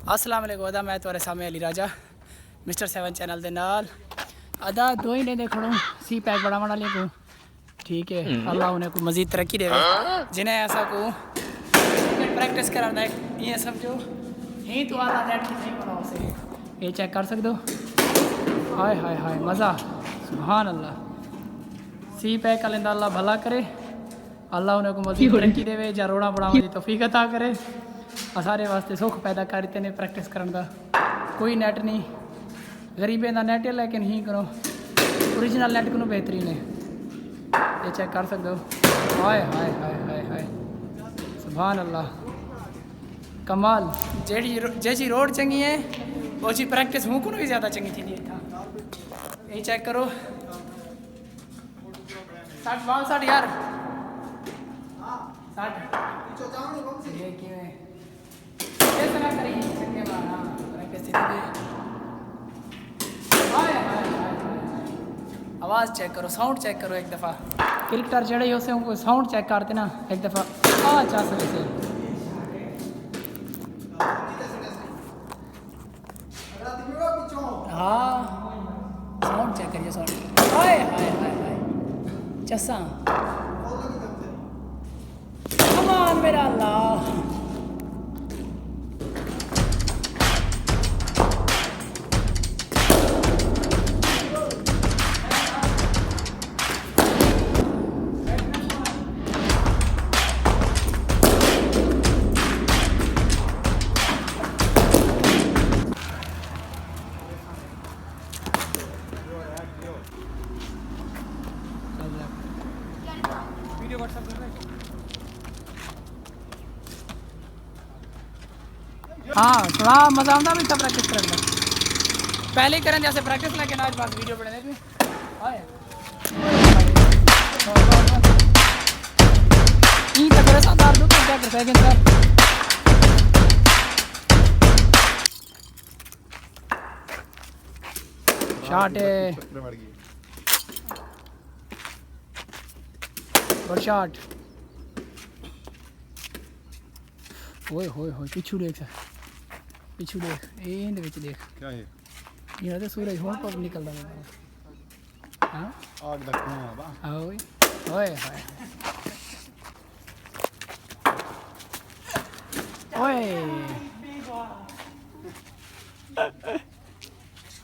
अस्सलाम वालेकुम अदा मैं तुम्हारे सामने अली राजा मिस्टर 7 चैनल के नाल अदा दो ही ने खड़ो सी पैक बड़ा बड़ा ले को ठीक है। अल्लाह उन्हें को मज़ीद तरक्की देवे जिन्हें ऐसा को प्रैक्टिस कराना है ये समझो ही तो आला नेट की नहीं बनाओ से ये चेक कर सकते हो। हाय हाय हाय मज़ा सुभान अल्लाह। सी पैक अलिंदा अल्लाह भला करे अल्लाह उन्हें को मज़ीद तरक्की देवे जा रोड़ा बढ़ाने की तौफीक अता करे सारे वास्ते सुख पैदा करते ने प्रैक्टिस करने का कोई नेट नहीं गरीबें का नेट है लेकिन ही करो ओरिजिनल नेट को बेहतरीन है ये चेक कर सकते हो। हाय हाय हाय हाय हाय सुभान अल्लाह कमाल जैसी रोड चंगी है वैसी प्रैक्टिस हूँ को भी ज़्यादा चंगी थी ये चेक करो 60 यार 60 ये क्यों है आवाज़ चेक करो साउंड चेक करो एक दफ़ा क्रिकेटर जड़े उसे उनको साउंड चेक करते ना एक दफ़ा अच्छा से हाँ साउंड चेक करिए साउंड हाय हाय हाय हाय चसा कमान मेरा अल्लाह वीडियो व्हाट्सएप कर रहे हाँ थोड़ा मज़ा आता भी था प्रैक्टिस करने का पहले ही करें जैसे प्रैक्टिस लेकिन आज बात वीडियो बनाने की तक साथ आ दो तो क्या करता है सर शॉट है और शॉट ओए होए होए पिछू देख पिछू देख एंड विच देख क्या है ये तो सूरज हों पर निकलदा है हां आग दा कुआं बा ओए ओए हाय ओए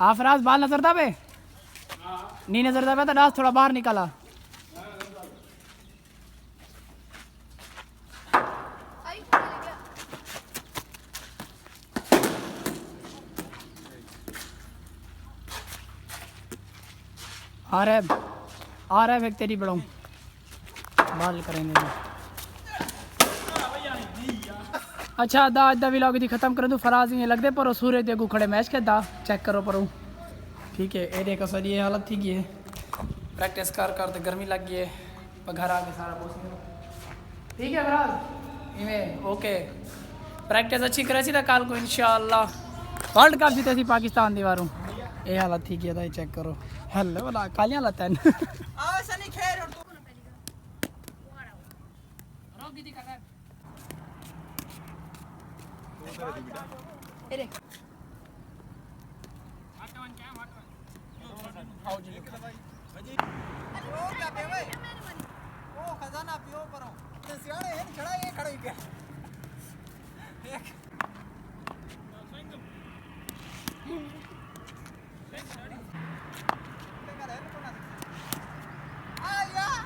आफराज बाल नजर दा पे नहीं नजर दा पे तो डांस थोड़ा बाहर निकाला आ रहा है एक तेरी बड़ाऊँ बाल करेंगे अच्छा दा अद्धा व्लॉग दी खत्म कर दूँ फराज ये लगते पर सूरज दे खड़े मैच के दा चेक करो पर ठीक है ये देखो सर ये हालत थी है प्रैक्टिस कर तो गर्मी लग गई है पर घर आके सारा पोस ठीक है फराज इवें ओके प्रैक्टिस अच्छी करे था कल को इंशाअल्लाह वर्ल्ड कप जीते सी पाकिस्तान दीवारों ये हालत थी है चेक करो हेलो वाला कालियां लाता है सनी खैर और तू रोक दीदी का अरे हटवन क्या हटवन आओ जी भाई ओ क्या पे भाई ओ खजाना पियो परो ते सियाणे है खड़ा ये खड़ा ही क्या एक आ या